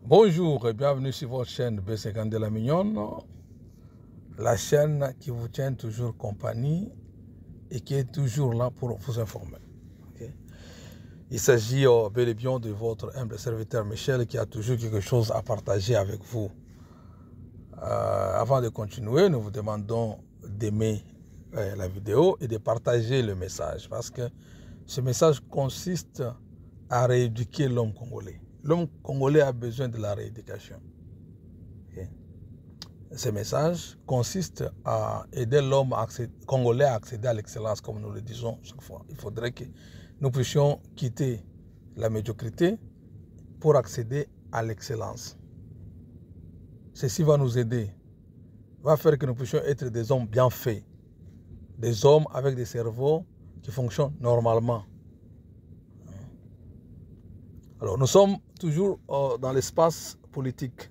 Bonjour et bienvenue sur votre chaîne B50 de la Mignonne, la chaîne qui vous tient toujours compagnie et qui est toujours là pour vous informer. Okay? Il s'agit bel et bien de votre humble serviteur Michel qui a toujours quelque chose à partager avec vous. Avant de continuer, nous vous demandons d'aimer la vidéo et de partager le message parce que ce message consiste à rééduquer l'homme congolais. L'homme congolais a besoin de la rééducation. Okay. Ce message consiste à aider l'homme congolais à accéder à l'excellence, comme nous le disons chaque fois. Il faudrait que nous puissions quitter la médiocrité pour accéder à l'excellence. Ceci va nous aider, va faire que nous puissions être des hommes bien faits, des hommes avec des cerveaux qui fonctionnent normalement. Alors, nous sommes toujours dans l'espace politique,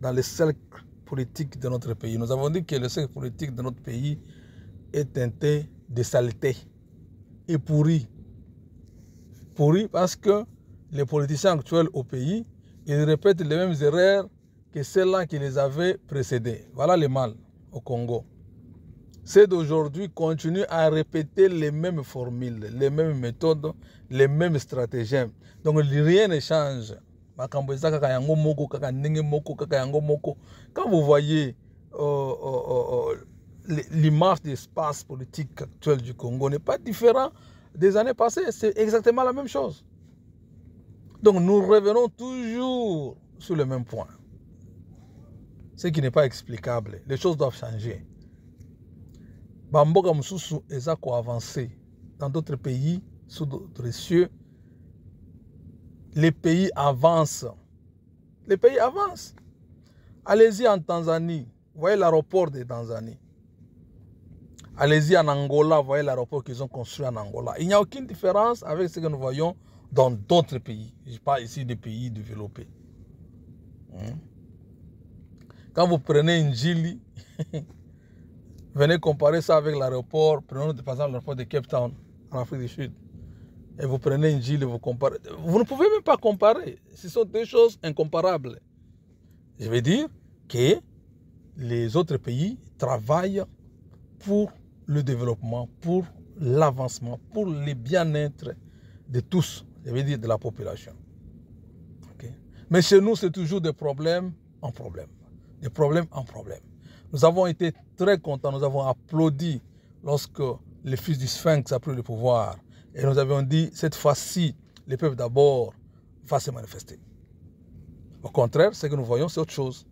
dans le cercle politique de notre pays. Nous avons dit que le cercle politique de notre pays est teinté de saleté et pourri. Pourri parce que les politiciens actuels au pays, ils répètent les mêmes erreurs que celles-là qui les avaient précédés. Voilà le mal au Congo. Ceux d'aujourd'hui continuent à répéter les mêmes formules, les mêmes méthodes, les mêmes stratagèmes. Donc rien ne change. Quand vous voyez l'image de l'espace politique actuel du Congo n'est pas différent des années passées. C'est exactement la même chose. Donc nous revenons toujours sur le même point. Ce qui n'est pas explicable. Les choses doivent changer. Bamboka Moussoussou est avancé dans d'autres pays, sous d'autres cieux. Les pays avancent. Les pays avancent. Allez-y en Tanzanie, voyez l'aéroport de Tanzanie. Allez-y en Angola, voyez l'aéroport qu'ils ont construit en Angola. Il n'y a aucune différence avec ce que nous voyons dans d'autres pays. Je parle ici des pays développés. Quand vous prenez Njili, venez comparer ça avec l'aéroport, prenons par exemple l'aéroport de Cape Town, en Afrique du Sud. Et vous prenez une île et vous comparez. Vous ne pouvez même pas comparer. Ce sont deux choses incomparables. Je veux dire que les autres pays travaillent pour le développement, pour l'avancement, pour le bien-être de tous, je veux dire de la population. Okay? Mais chez nous, c'est toujours des problèmes en problème. Des problèmes en problème. Nous avons été très contents, nous avons applaudi lorsque le fils du Sphinx a pris le pouvoir. Et nous avions dit, cette fois-ci, le peuple d'abord va se manifester. Au contraire, ce que nous voyons, c'est autre chose.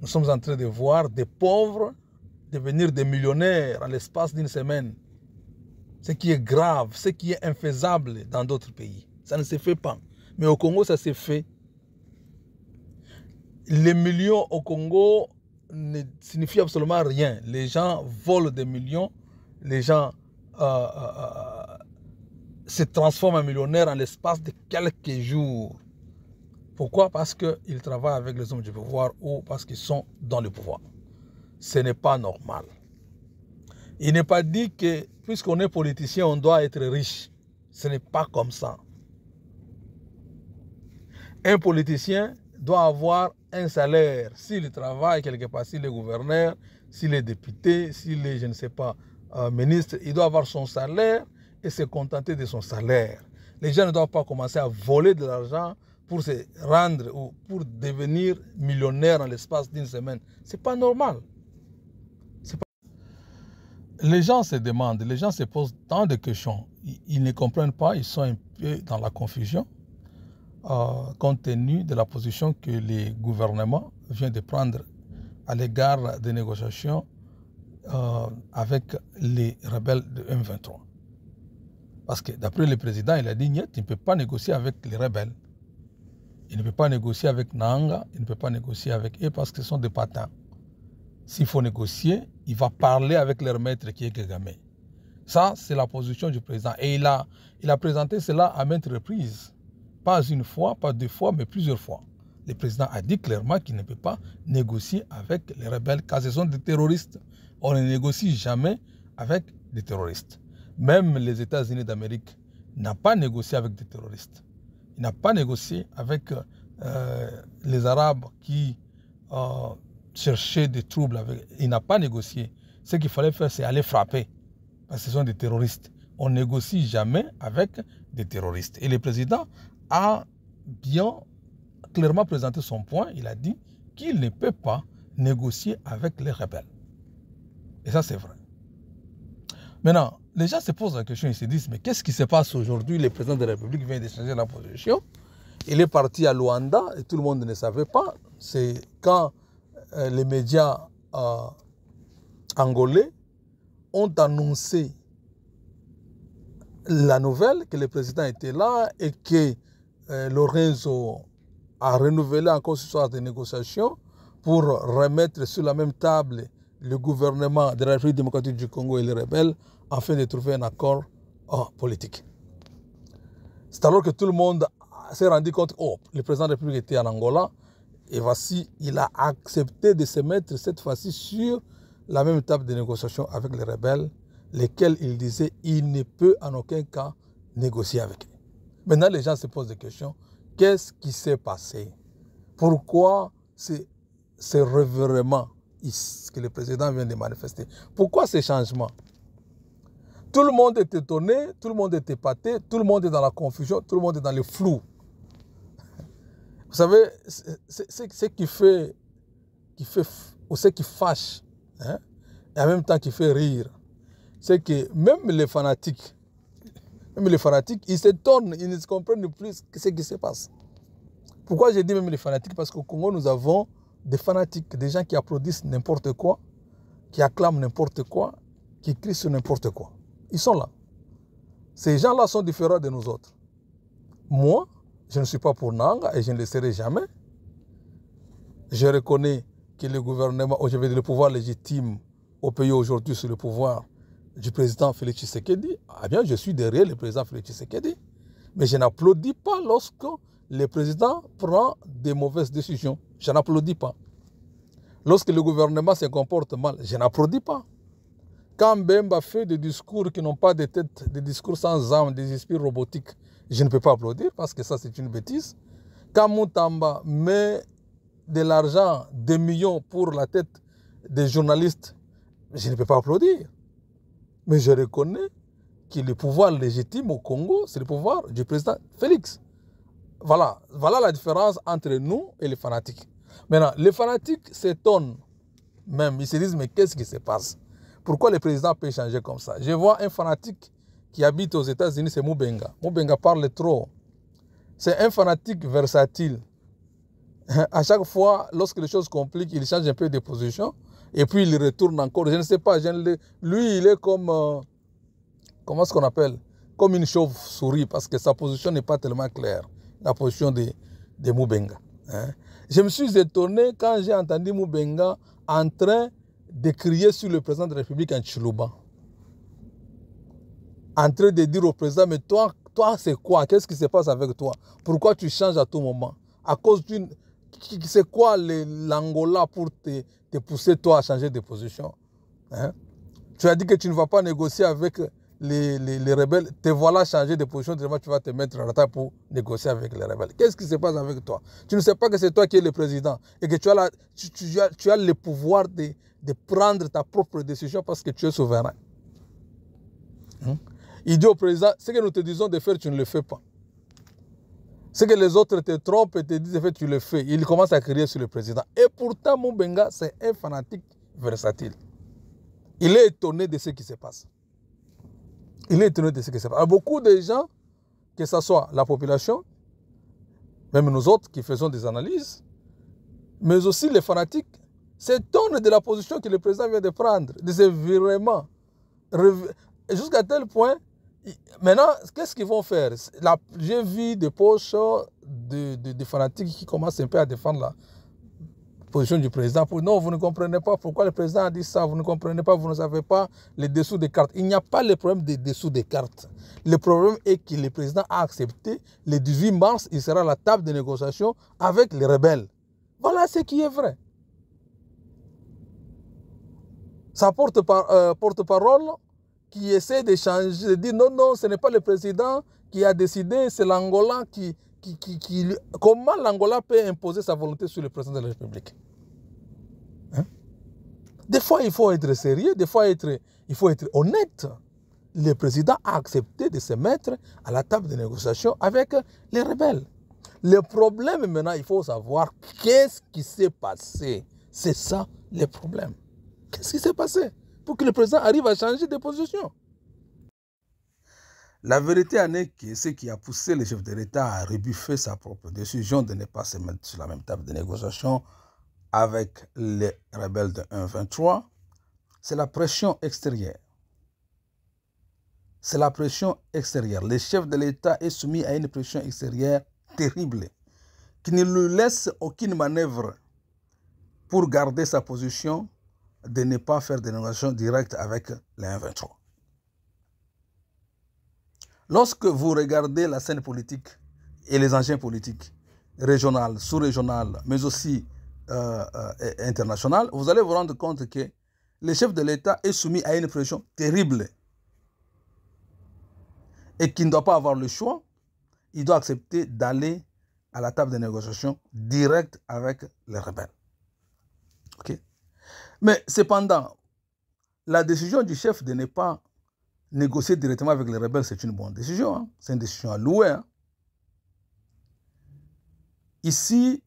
Nous sommes en train de voir des pauvres devenir des millionnaires en l'espace d'une semaine. Ce qui est grave, ce qui est infaisable dans d'autres pays. Ça ne se fait pas. Mais au Congo, ça s'est fait. Les millions au Congo ne signifie absolument rien. Les gens volent des millions, les gens se transforment en millionnaires en l'espace de quelques jours. Pourquoi? Parce qu'ils travaillent avec les hommes du pouvoir ou parce qu'ils sont dans le pouvoir. Ce n'est pas normal. Il n'est pas dit que puisqu'on est politicien, on doit être riche. Ce n'est pas comme ça. Un politicien doit avoir un salaire. S'il travaille quelque part, s'il est gouverneur, s'il est député, s'il est, je ne sais pas, ministre, il doit avoir son salaire et se contenter de son salaire. Les gens ne doivent pas commencer à voler de l'argent pour se rendre ou pour devenir millionnaire en l'espace d'une semaine. Ce n'est pas normal. Les gens se demandent, les gens se posent tant de questions. Ils ne comprennent pas, ils sont un peu dans la confusion. Compte tenu de la position que le gouvernement vient de prendre à l'égard des négociations avec les rebelles de M23. Parce que d'après le président, il a dit, il ne peut pas négocier avec les rebelles. Il ne peut pas négocier avec Nanga, il ne peut pas négocier avec eux parce que ce sont des patins. S'il faut négocier, il va parler avec leur maître qui est Kagame. Ça, c'est la position du président. Et il a présenté cela à maintes reprises. Pas une fois, pas deux fois, mais plusieurs fois. Le président a dit clairement qu'il ne peut pas négocier avec les rebelles car ce sont des terroristes. On ne négocie jamais avec des terroristes. Même les États-Unis d'Amérique n'ont pas négocié avec des terroristes. Il n'a pas négocié avec les Arabes qui cherchaient des troubles, il n'a pas négocié. Ce qu'il fallait faire, c'est aller frapper, parce que ce sont des terroristes. On ne négocie jamais avec des terroristes. Et le président a bien clairement présenté son point. Il a dit qu'il ne peut pas négocier avec les rebelles. Et ça, c'est vrai. Maintenant, les gens se posent la question, ils se disent, mais qu'est-ce qui se passe aujourd'hui? Le président de la République vient de changer la position. Il est parti à Luanda et tout le monde ne savait pas. C'est quand les médias angolais ont annoncé la nouvelle que le président était là et que Lorenzo a renouvelé encore ce soir des négociations pour remettre sur la même table le gouvernement de la République démocratique du Congo et les rebelles afin de trouver un accord politique. C'est alors que tout le monde s'est rendu compte, oh, le président de la République était en Angola et voici, il a accepté de se mettre cette fois-ci sur la même table de négociation avec les rebelles, lesquels il disait il ne peut en aucun cas négocier avec eux. Maintenant, les gens se posent des questions. Qu'est-ce qui s'est passé? Pourquoi ce revirement que le président vient de manifester? Pourquoi ces changements? Tout le monde est étonné, tout le monde est épaté, tout le monde est dans la confusion, tout le monde est dans le flou. Vous savez, ce qui fait ou ce qui fâche, hein, et en même temps qui fait rire, c'est que même les fanatiques, ils s'étonnent, ils ne comprennent plus ce qui se passe. Pourquoi j'ai dit même les fanatiques? Parce qu'au Congo, nous avons des fanatiques, des gens qui applaudissent n'importe quoi, qui acclament n'importe quoi, qui crient sur n'importe quoi. Ils sont là. Ces gens-là sont différents de nous autres. Moi, je ne suis pas pour Nanga et je ne le serai jamais. Je reconnais que le gouvernement, aujourd'hui, le pouvoir légitime au pays aujourd'hui sur le pouvoir du président Félix Tshisekedi, eh bien, je suis derrière le président Félix Tshisekedi. Mais je n'applaudis pas lorsque le président prend des mauvaises décisions. Je n'applaudis pas. Lorsque le gouvernement se comporte mal, je n'applaudis pas. Quand Mbemba fait des discours qui n'ont pas de tête, des discours sans âme, des esprits robotiques, je ne peux pas applaudir parce que ça, c'est une bêtise. Quand Moutamba met de l'argent, des millions pour la tête des journalistes, je ne peux pas applaudir. Mais je reconnais que le pouvoir légitime au Congo, c'est le pouvoir du président Félix. Voilà la différence entre nous et les fanatiques. Maintenant, les fanatiques s'étonnent même. Ils se disent, mais qu'est-ce qui se passe? Pourquoi le président peut changer comme ça? Je vois un fanatique qui habite aux États-Unis, c'est Mubenga. Mubenga parle trop. C'est un fanatique versatile. À chaque fois, lorsque les choses compliquent, il change un peu de position et puis il retourne encore. Je ne sais pas, lui, il est comme, comment est-ce qu'on appelle? Comme une chauve-souris parce que sa position n'est pas tellement claire, la position de Mubenga. Hein? Je me suis étonné quand j'ai entendu Mubenga en train de crier sur le président de la République en Chiluba. En train de dire au président, mais toi c'est quoi? Qu'est-ce qui se passe avec toi? Pourquoi tu changes à tout moment? À cause d'une... C'est quoi l'Angola pour te pousser toi à changer de position? Hein? Tu as dit que tu ne vas pas négocier avec les rebelles. Te voilà changer de position, tu vas te mettre en retard pour négocier avec les rebelles. Qu'est-ce qui se passe avec toi? Tu ne sais pas que c'est toi qui es le président et que tu as le pouvoir de prendre ta propre décision parce que tu es souverain. Il dit au président, ce que nous te disons de faire, tu ne le fais pas. Ce que les autres te trompent et te disent de faire, tu le fais. Il commence à crier sur le président. Et pourtant, Mubenga, c'est un fanatique versatile. Il est étonné de ce qui se passe. Il est étonné de ce qui se passe. Alors, beaucoup de gens, que ce soit la population, même nous autres qui faisons des analyses, mais aussi les fanatiques, s'étonnent de la position que le président vient de prendre, de ce virement. Jusqu'à tel point, maintenant, qu'est-ce qu'ils vont faire? J'ai vu des poches de fanatiques qui commencent un peu à défendre la position du président. Non, vous ne comprenez pas pourquoi le président a dit ça, vous ne comprenez pas, vous ne savez pas les dessous des cartes. Il n'y a pas le problème des dessous des cartes. Le problème est que le président a accepté, le 18 mars, il sera à la table de négociation avec les rebelles. Voilà ce qui est vrai. Sa porte-parole qui essaie de changer, de dire non, ce n'est pas le président qui a décidé, c'est l'Angola qui comment l'Angola peut imposer sa volonté sur le président de la République? Hein? Des fois, il faut être sérieux, des fois, il faut être honnête. Le président a accepté de se mettre à la table de négociation avec les rebelles. Le problème maintenant, il faut savoir qu'est-ce qui s'est passé. C'est ça le problème. Qu'est-ce qui s'est passé pour que le président arrive à changer de position? La vérité en est que ce qui a poussé le chef de l'État à rebuffer sa propre décision de ne pas se mettre sur la même table de négociation avec les rebelles de 1-23, c'est la pression extérieure. C'est la pression extérieure. Le chef de l'État est soumis à une pression extérieure terrible, qui ne lui laisse aucune manœuvre pour garder sa position de ne pas faire de négociations directes avec les 1-23. Lorsque vous regardez la scène politique et les enjeux politiques, régionales, sous-régionales, mais aussi internationales, vous allez vous rendre compte que le chef de l'État est soumis à une pression terrible et qu'il ne doit pas avoir le choix, il doit accepter d'aller à la table de négociation directe avec les rebelles. Okay? Mais cependant, la décision du chef de ne pas négocier directement avec les rebelles, c'est une bonne décision. Hein? C'est une décision à louer. Hein? Ici,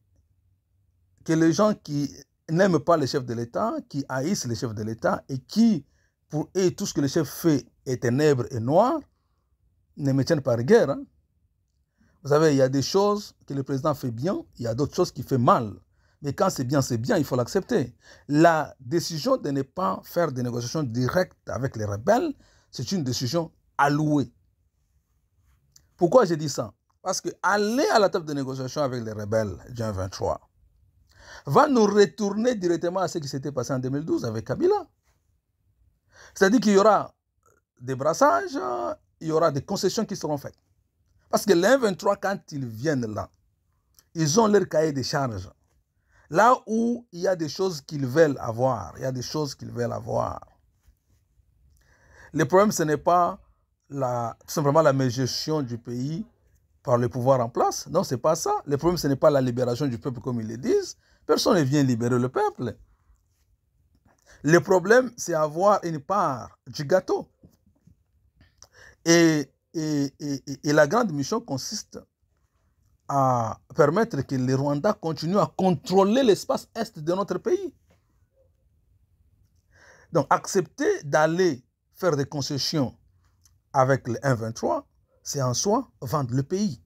que les gens qui n'aiment pas le chef de l'État, qui haïssent le chef de l'État et qui, pour eux, tout ce que le chef fait est ténèbres et noir, ne me tiennent pas rigueur. Hein? Vous savez, il y a des choses que le président fait bien, il y a d'autres choses qu'il fait mal. Mais quand c'est bien, il faut l'accepter. La décision de ne pas faire de négociations directes avec les rebelles, c'est une décision à louer. Pourquoi j'ai dit ça? Parce que aller à la table de négociation avec les rebelles du 1-23 va nous retourner directement à ce qui s'était passé en 2012 avec Kabila. C'est-à-dire qu'il y aura des brassages, il y aura des concessions qui seront faites. Parce que les 1-23, quand ils viennent là, ils ont leur cahier de charges. Là où il y a des choses qu'ils veulent avoir, il y a des choses qu'ils veulent avoir. Le problème, ce n'est pas simplement la gestion du pays par le pouvoir en place. Non, ce n'est pas ça. Le problème, ce n'est pas la libération du peuple comme ils le disent. Personne ne vient libérer le peuple. Le problème, c'est avoir une part du gâteau. Et la grande mission consiste à permettre que les Rwandais continuent à contrôler l'espace est de notre pays. Donc, accepter d'aller faire des concessions avec le 1-23, c'est en soi vendre le pays.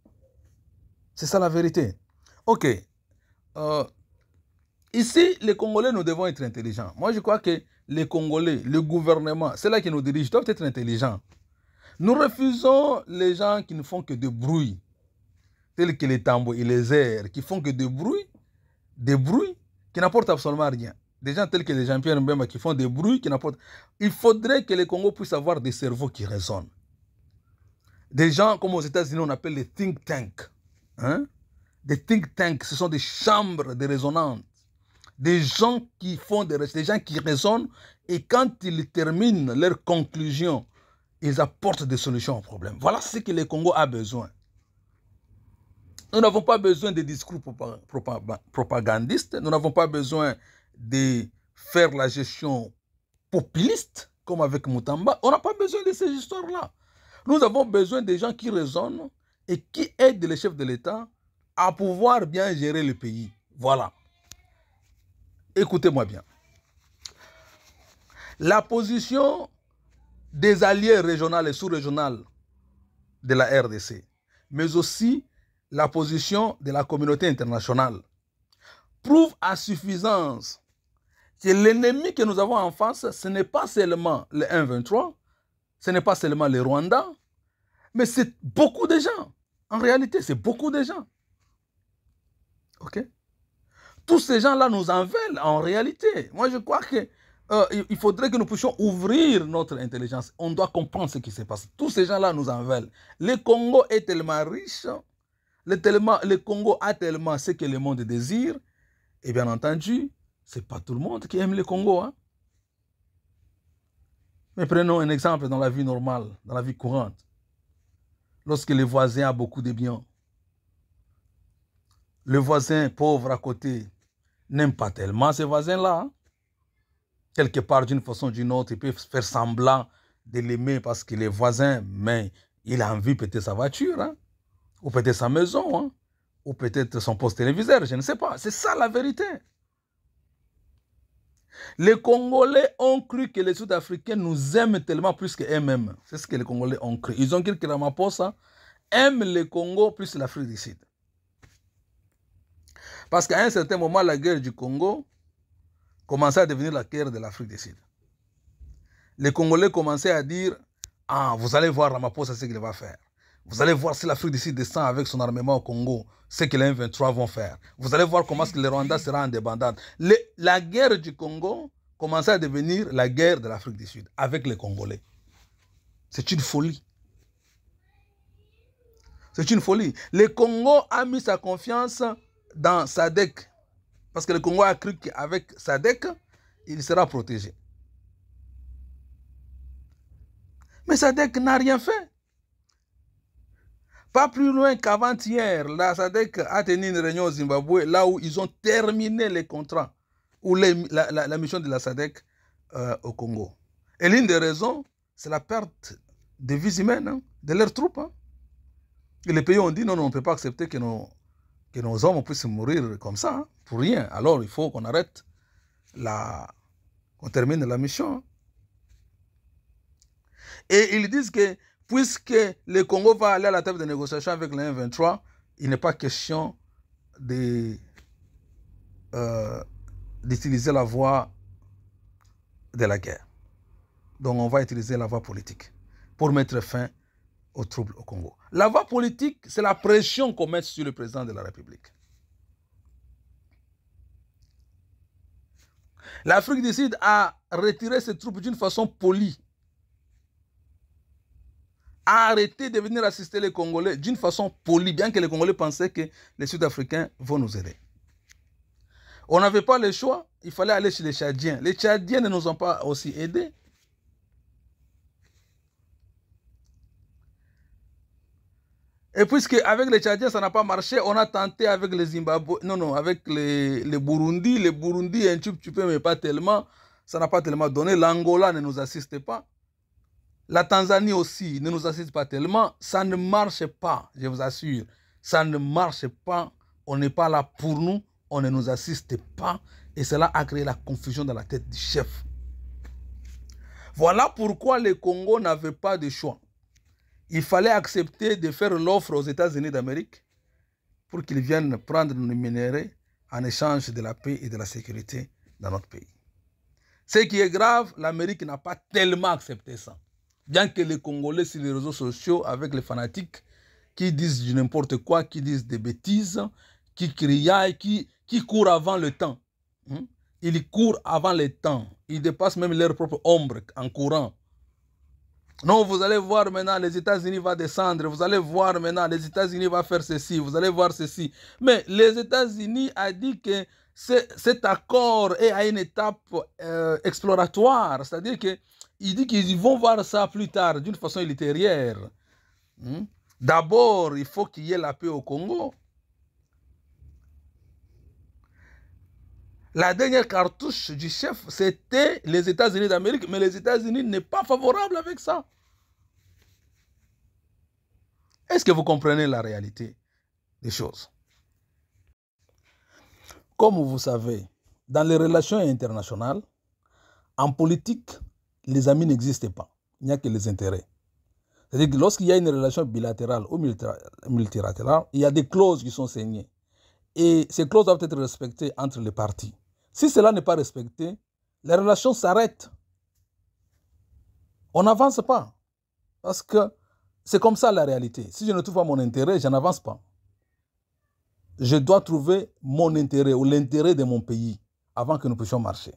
C'est ça la vérité. Ok. Ici, les Congolais, nous devons être intelligents. Moi, je crois que les Congolais, le gouvernement, c'est là qui nous dirige, doivent être intelligents. Nous refusons les gens qui ne font que de bruit, tels que les tambours et les airs, qui font que de bruit, qui n'apportent absolument rien. Des gens tels que les Jean-Pierre Mbemba qui font des bruits, qui n'apportent... Il faudrait que les Congos puissent avoir des cerveaux qui résonnent. Des gens, comme aux États-Unis, on appelle les think tanks. Hein? Des think tanks, ce sont des chambres de résonance. Des gens qui font des gens qui raisonnent et quand ils terminent leurs conclusions, ils apportent des solutions aux problèmes. Voilà ce que le Congo a besoin. Nous n'avons pas besoin de discours propagandistes. Nous n'avons pas besoin de faire la gestion populiste comme avec Moutamba. On n'a pas besoin de ces histoires-là. Nous avons besoin des gens qui raisonnent et qui aident les chefs de l'État à pouvoir bien gérer le pays. Voilà. Écoutez-moi bien. La position des alliés régionaux et sous-régionaux de la RDC, mais aussi la position de la communauté internationale, prouve à suffisance que l'ennemi que nous avons en face, ce n'est pas seulement le 1-23, ce n'est pas seulement les Rwandais, mais c'est beaucoup de gens. En réalité, c'est beaucoup de gens. Ok? Tous ces gens-là nous en veulent en réalité. Moi, je crois que il faudrait que nous puissions ouvrir notre intelligence. On doit comprendre ce qui se passe. Tous ces gens-là nous en veulent. Le Congo est tellement riche. Le Congo a tellement ce que le monde désire. Et bien entendu, ce n'est pas tout le monde qui aime le Congo. Hein? Mais prenons un exemple dans la vie normale, dans la vie courante. Lorsque le voisin a beaucoup de biens, le voisin pauvre à côté n'aime pas tellement ces voisins-là. Hein. Quelque part, d'une façon ou d'une autre, il peut faire semblant de l'aimer parce qu'il est voisin, mais il a envie peut-être sa voiture, hein, ou peut-être sa maison, hein, ou peut-être son poste téléviseur, je ne sais pas. C'est ça la vérité. Les Congolais ont cru que les Sud-Africains nous aiment tellement plus qu'eux-mêmes. C'est ce que les Congolais ont cru. Ils ont cru que Ramaphosa aime le Congo plus l'Afrique du Sud. Parce qu'à un certain moment, la guerre du Congo commençait à devenir la guerre de l'Afrique du Sud. Les Congolais commençaient à dire « Ah, vous allez voir Ramaphosa ce qu'il va faire. Vous allez voir si l'Afrique du Sud descend avec son armement au Congo, ce que les M23 vont faire. Vous allez voir comment le Rwanda sera indépendant. » La guerre du Congo commençait à devenir la guerre de l'Afrique du Sud avec les Congolais. C'est une folie. C'est une folie. Le Congo a mis sa confiance dans SADC. Parce que le Congo a cru qu'avec SADC, il sera protégé. Mais SADC n'a rien fait. Pas plus loin qu'avant-hier, la SADC a tenu une réunion au Zimbabwe, là où ils ont terminé les contrats, ou la mission de la SADC au Congo. Et l'une des raisons, c'est la perte de vies humaines, hein, de leurs troupes. Hein. Et les pays ont dit, non, on ne peut pas accepter que nos hommes puissent mourir comme ça, hein, pour rien. Alors, il faut qu'on arrête, qu'on termine la mission. Hein. Et ils disent que, puisque le Congo va aller à la table de négociation avec le M23, il n'est pas question d'utiliser la voie de la guerre. Donc, on va utiliser la voie politique pour mettre fin aux troubles au Congo. La voie politique, c'est la pression qu'on met sur le président de la République. L'Afrique du Sud a retiré ses troupes d'une façon polie. A arrêté de venir assister les Congolais d'une façon polie, bien que les Congolais pensaient que les Sud-Africains vont nous aider. On n'avait pas le choix, il fallait aller chez les Tchadiens. Les Tchadiens ne nous ont pas aussi aidés. Et puisque avec les Tchadiens, ça n'a pas marché, on a tenté avec les Zimbabwe, avec les Burundi. Les Burundi, un petit peu, mais pas tellement. Ça n'a pas tellement donné. L'Angola ne nous assiste pas. La Tanzanie aussi ne nous assiste pas tellement. Ça ne marche pas, je vous assure. Ça ne marche pas. On n'est pas là pour nous. On ne nous assiste pas. Et cela a créé la confusion dans la tête du chef. Voilà pourquoi le Congo n'avait pas de choix. Il fallait accepter de faire l'offre aux États-Unis d'Amérique pour qu'ils viennent prendre nos minéraux en échange de la paix et de la sécurité dans notre pays. Ce qui est grave, l'Amérique n'a pas tellement accepté ça. Bien que les Congolais sur les réseaux sociaux, avec les fanatiques, qui disent du n'importe quoi, qui disent des bêtises, qui criaillent, qui courent avant le temps. Ils courent avant le temps. Ils dépassent même leur propre ombre en courant. Non, vous allez voir maintenant, les États-Unis vont descendre. Vous allez voir maintenant, les États-Unis vont faire ceci. Vous allez voir ceci. Mais les États-Unis ont dit que cet accord est à une étape exploratoire. C'est-à-dire qu'il dit qu'ils vont voir ça plus tard, d'une façon ultérieure. D'abord, il faut qu'il y ait la paix au Congo. La dernière cartouche du chef, c'était les États-Unis d'Amérique, mais les États-Unis n'est pas favorable avec ça. Est-ce que vous comprenez la réalité des choses? Comme vous savez, dans les relations internationales, en politique, les amis n'existent pas. Il n'y a que les intérêts. C'est-à-dire que lorsqu'il y a une relation bilatérale ou multilatérale, il y a des clauses qui sont signées. Et ces clauses doivent être respectées entre les parties. Si cela n'est pas respecté, les relations s'arrêtent. On n'avance pas. Parce que c'est comme ça la réalité. Si je ne trouve pas mon intérêt, je n'avance pas. Je dois trouver mon intérêt ou l'intérêt de mon pays avant que nous puissions marcher.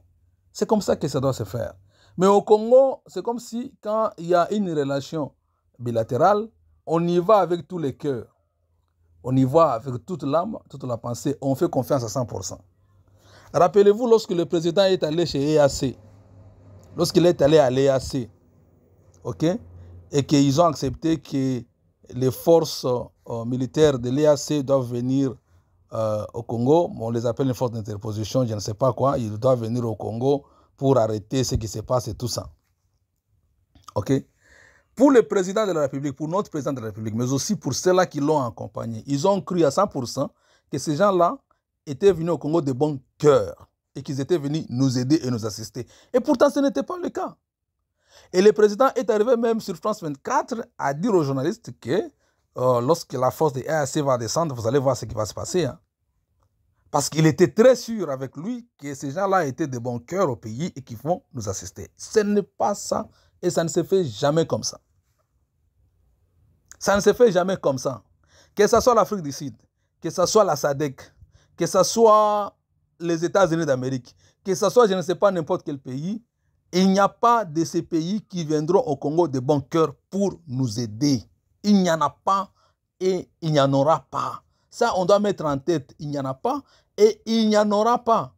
C'est comme ça que ça doit se faire. Mais au Congo, c'est comme si quand il y a une relation bilatérale, on y va avec tous les cœurs. On y va avec toute l'âme, toute la pensée. On fait confiance à 100%. Rappelez-vous lorsque le président est allé chez EAC, lorsqu'il est allé à l'EAC, ok, et qu'ils ont accepté que les forces militaires de l'EAC doivent venir au Congo. On les appelle une force d'interposition, je ne sais pas quoi. Ils doivent venir au Congo pour arrêter ce qui se passe et tout ça. OK? Pour le président de la République, pour notre président de la République, mais aussi pour ceux-là qui l'ont accompagné, ils ont cru à 100% que ces gens-là étaient venus au Congo de bon cœur et qu'ils étaient venus nous aider et nous assister. Et pourtant, ce n'était pas le cas. Et le président est arrivé même sur France 24 à dire aux journalistes que lorsque la force de EAC va descendre, vous allez voir ce qui va se passer. Hein. Parce qu'il était très sûr avec lui que ces gens-là étaient de bon cœur au pays et qu'ils vont nous assister. Ce n'est pas ça et ça ne se fait jamais comme ça. Ça ne se fait jamais comme ça. Que ce soit l'Afrique du Sud, que ce soit la SADC, que ce soit les États-Unis d'Amérique, que ce soit je ne sais pas n'importe quel pays, il n'y a pas de ces pays qui viendront au Congo de bon cœur pour nous aider. Il n'y en a pas et il n'y en aura pas. Ça, on doit mettre en tête, il n'y en a pas et il n'y en aura pas.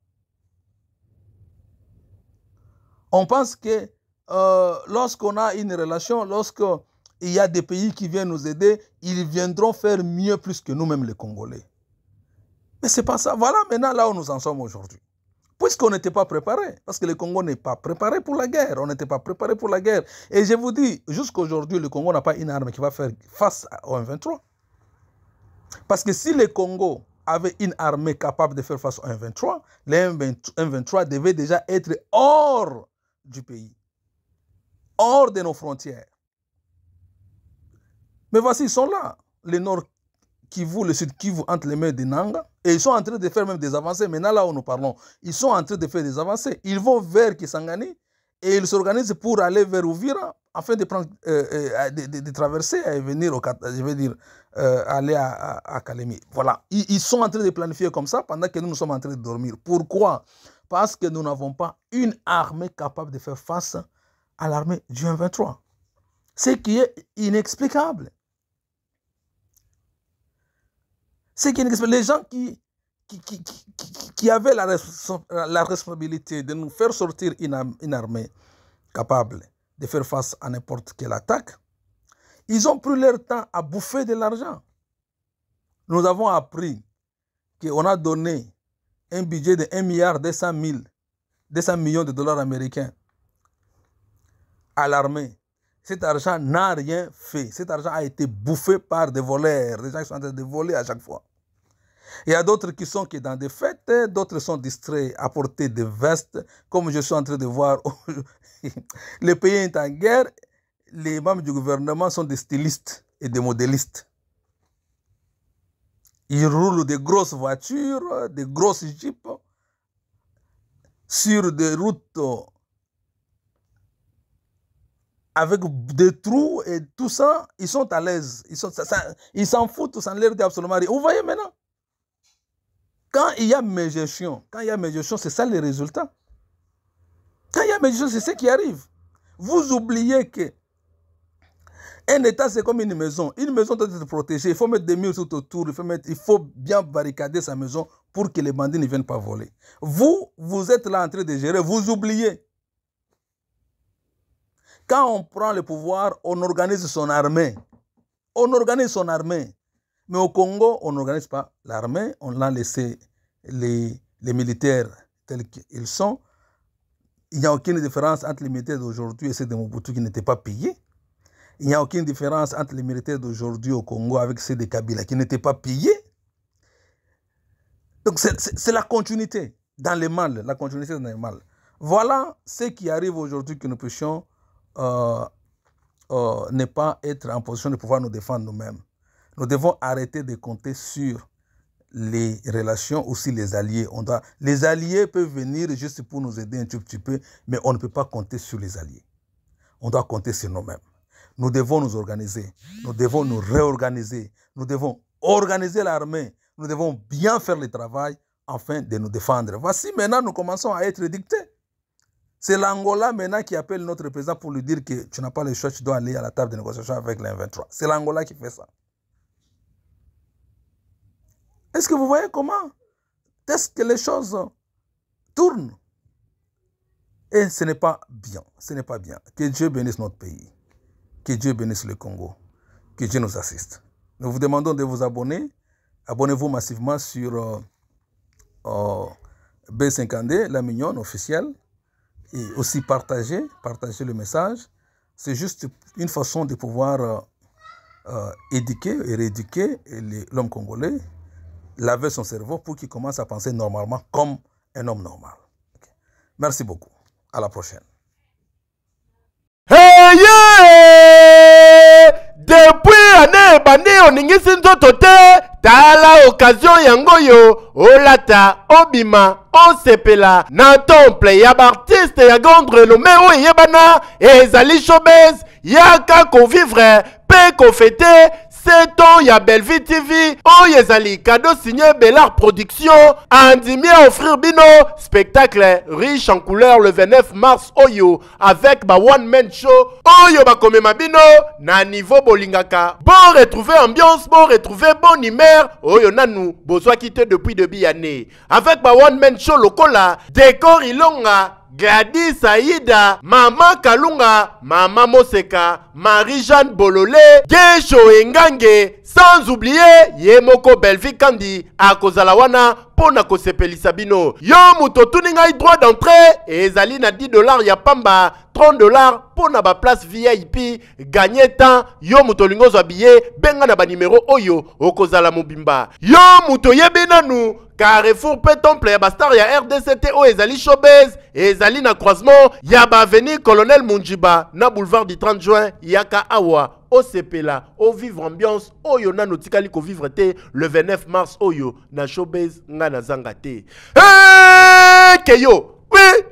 On pense que lorsqu'on a une relation, lorsqu'il y a des pays qui viennent nous aider, ils viendront faire mieux plus que nous-mêmes les Congolais. Mais ce n'est pas ça. Voilà maintenant là où nous en sommes aujourd'hui. Puisqu'on n'était pas préparé, parce que le Congo n'est pas préparé pour la guerre, on n'était pas préparé pour la guerre. Et je vous dis, jusqu'aujourd'hui, le Congo n'a pas une arme qui va faire face au M23. Parce que si le Congo avait une armée capable de faire face au M23, le M23 devait déjà être hors du pays, hors de nos frontières. Mais voici, ils sont là, le Nord Kivu, le Sud Kivu, entre les mains de Nanga, et ils sont en train de faire même des avancées. Maintenant, là où nous parlons, ils sont en train de faire des avancées. Ils vont vers Kisangani et ils s'organisent pour aller vers Uvira afin de, prendre, de traverser et venir je veux dire, aller à Kalemi. Voilà. Ils sont en train de planifier comme ça pendant que nous sommes en train de dormir. Pourquoi? Parce que nous n'avons pas une armée capable de faire face à l'armée du M23. Ce qui est inexplicable. C'est que les gens qui avaient la responsabilité de nous faire sortir une armée capable de faire face à n'importe quelle attaque, ils ont pris leur temps à bouffer de l'argent. Nous avons appris qu'on a donné un budget de 1,2 milliard de dollars américains à l'armée. Cet argent n'a rien fait. Cet argent a été bouffé par des voleurs. Les gens qui sont en train de voler à chaque fois. Il y a d'autres qui sont dans des fêtes, d'autres sont distraits à porter des vestes, comme je suis en train de voir. Le pays est en guerre, les membres du gouvernement sont des stylistes et des modélistes. Ils roulent des grosses voitures, des grosses jeeps, sur des routes avec des trous et tout ça, ils sont à l'aise. Ils s'en foutent, ça ne leur dit absolument rien. Vous voyez maintenant? Quand il y a médiation, c'est ça le résultat. Quand il y a médiation, c'est ce qui arrive. Vous oubliez que un État, c'est comme une maison. Une maison doit être protégée. Il faut mettre des murs tout autour. Il faut bien barricader sa maison pour que les bandits ne viennent pas voler. Vous êtes là en train de gérer, vous oubliez. Quand on prend le pouvoir, on organise son armée. On organise son armée. Mais au Congo, on n'organise pas l'armée, on a laissé les militaires tels qu'ils sont. Il n'y a aucune différence entre les militaires d'aujourd'hui et ceux de Mobutu qui n'étaient pas payés. Il n'y a aucune différence entre les militaires d'aujourd'hui au Congo avec ceux de Kabila qui n'étaient pas payés. Donc c'est la continuité dans le mal, la continuité dans le mal. Voilà ce qui arrive aujourd'hui que nous puissions ne pas être en position de pouvoir nous défendre nous-mêmes. Nous devons arrêter de compter sur les relations, aussi les alliés. Les alliés peuvent venir juste pour nous aider un tout petit peu, mais on ne peut pas compter sur les alliés. On doit compter sur nous-mêmes. Nous devons nous organiser. Nous devons nous réorganiser. Nous devons organiser l'armée. Nous devons bien faire le travail afin de nous défendre. Voici maintenant, nous commençons à être dictés. C'est l'Angola maintenant qui appelle notre président pour lui dire que tu n'as pas le choix, tu dois aller à la table de négociation avec les M23. C'est l'Angola qui fait ça. Est-ce que vous voyez comment est-ce que les choses tournent? Et ce n'est pas bien. Ce n'est pas bien. Que Dieu bénisse notre pays. Que Dieu bénisse le Congo. Que Dieu nous assiste. Nous vous demandons de vous abonner, Abonnez-vous massivement sur B50D, la mignonne officielle. Et aussi partagez le message. C'est juste une façon de pouvoir éduquer et rééduquer l'homme congolais, laver son cerveau pour qu'il commence à penser normalement comme un homme normal. Okay. Merci beaucoup. À la prochaine. Hey, yeah! Depuis année bandi oningisi nzoto te tala occasion yango yo olata obima osepela na temple ya baartiste ya grande renommée oyo eyebana ezali showbiz yaka kovivre pe kofete 7 ans ya Belleville TV oyo ezali cadeau signé Bellard Production andimi à offrir bino spectacle riche en couleurs le 29 mars oyo avec ba one man show oyo bakomema bino na niveau bolingaka bon retrouver ambiance bon retrouver bonne humeur oyo nanu bozwa quitté depuis début année avec ba one man show lokola décor ilonga Gladys Aïda, Maman Kalunga, Maman Moseka, Marie-Jeanne Bololé, Gesho Engange, sans oublier Yemoko Belleville Kandi, Akozalawana, Pona Kosepelisa bino. Yo muto tuninga droit d'entrée, ezali na $10 ya pamba, $30 pona ba place VIP, gagner temps, yo muto lingozo habillé, benga na ba numéro oyo, okozala mobimba. Yo muto yebinanu, Carrefour pe temple ya bastar ya RDCT o ezali showbiz ezali na croisement ya ba avenue Colonel Munjiba na boulevard du 30 juin yaka awa o sepela o vivre ambiance oyo na notikali ko vivre te le 29 mars oyo na showbiz nga na zanga te keyo oui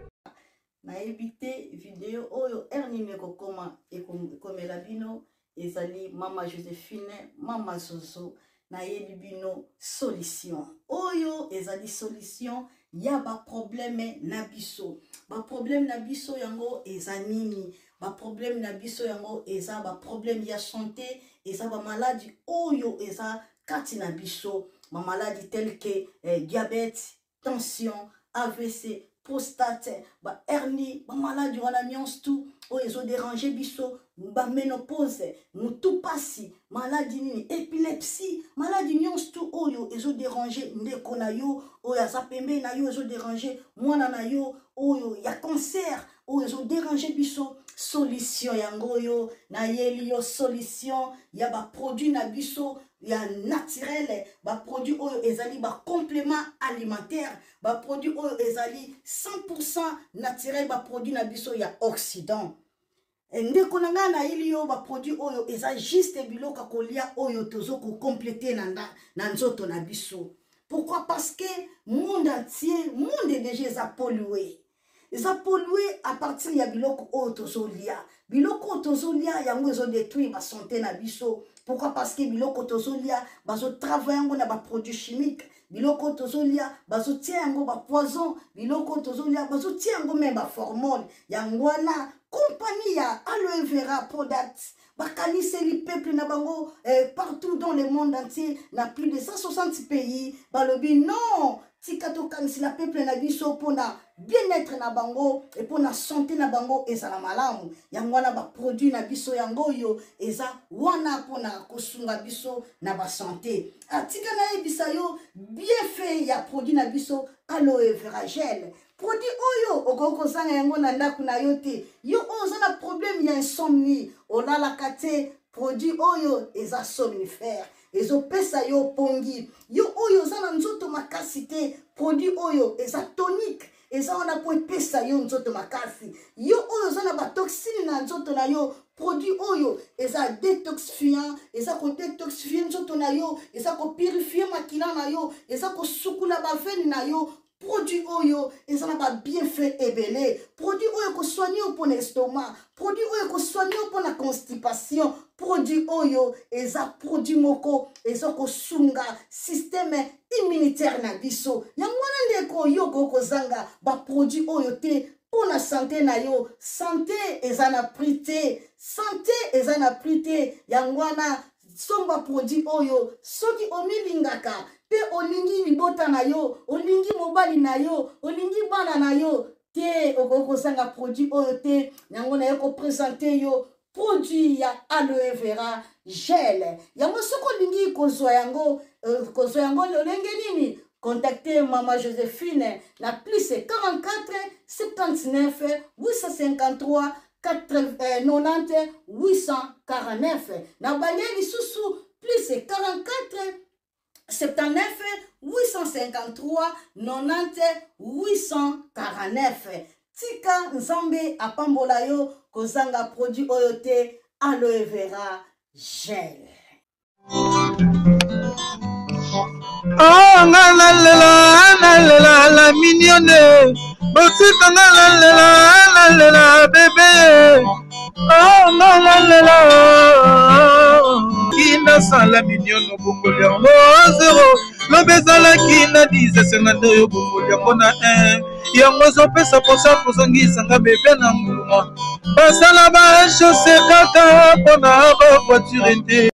na évité vidéo oyo ernime kokoma ekomela bino ezali mama Joséphine mama Zozo na yebi bino solution oyo ezali solution ya ba problème na biso ba problème na biso yango ezanini ba problème na biso yango eza ba problème ya santé eza ba maladie oyo eza kati na biso ba maladie telle que diabète tension AVC prostate ba hernie ba maladie wana nyonso tout oyo ezo déranger biso ba ménopause mutu pasi maladie nini épilepsie maladie nyonso tout oyo ezo déranger ndeko na yo oyo aza pembe na yo ezo déranger mwana na yo oyo ya cancer oyo ezo déranger biso solution yango yo na yeli yo solution ya ba produit na biso ya naturel ba produit oyo ezali ba complément alimentaire ba produit oyo ezali 100% naturel ba produit na biso ya Occident ndeko na nga na ili yo ba produit oyo eza juste biloko kolia oyo tozo ko compléter na nzoto na biso. Pourquoi? Parce que monde entier monde est déjà pollué. Eza pollué à partir ya biloko oyo tozo lia. Biloko tozo lia yango ezo détruire ba santé na biso. Pourquoi? Parce que biloko tozo lia bazo travailler ngo na ba produits chimiques. Biloko tozolia bazo tia yango ba poison, biloko tozolia bazo tia yango même ba formol. Yango wana compagnie ya aloe vera products bakaniseli peuple na bango partout dans le monde entier na plus de 160 pays balobi non tikato kanisi la peuple na biso pona bien-être na bango et pona santé na bango ezala malamu yango wana ba produit na biso yango yo eza wana pona kosunga biso na ba santé atika na ebisa yo bien fait ya produit na biso aloe vera gel produit oyo okoko zanga yango na ndaku na yo te yo oza na problème ya insomnie olala kate produit oyo eza somnifère ezo pesa yo pongi yo oyo oza na nzoto makasi te produit oyo eza tonique eza wana po pesa yo nzoto makasi yo oyo oza na ba toxine na nzoto na yo produit oyo eza détoxifiant eza ko détoxifier nzoto na yo eza ko purifier makila na yo eza ko sukula ba veine na yo produit oyo ezana ba bienfait ebele produit oyo ko soigner pour l'estomac produit oyo ko soigner pour la constipation produit oyo eza produit moko eza ko sunga système immunitaire na biso yango wana ndeko yo ko zanga ba produit oyo te pour la santé na yo santé ezana prité santé ezana prité yango wana somba produit oyo soki omilingaka pe olingi libota na yo olingi mobali na yo olingi bana na yo te okoko sanga produit oyo te yango na yo ko présenter yo produit ya aloe vera gel. Yango soko lingi kozwa yango lolenge nini? Contactez Maman Joséphine na plus 44 79 853 90 849. Na bangeli susu plus 44 79 853 90 849. Tika Nzambe apambola yo kozanga produit oyote aloe vera gel. Oh, la mignonne. Botika la bébé. Oh, Kina sala mignonne bokoli yango 0. Lobezala kina 10 52 yo bokoli yango na 1. Yango zopesa posa kozongisa nga bébé na mbuma. Basala ba chaussée kaka pona ba voiture te.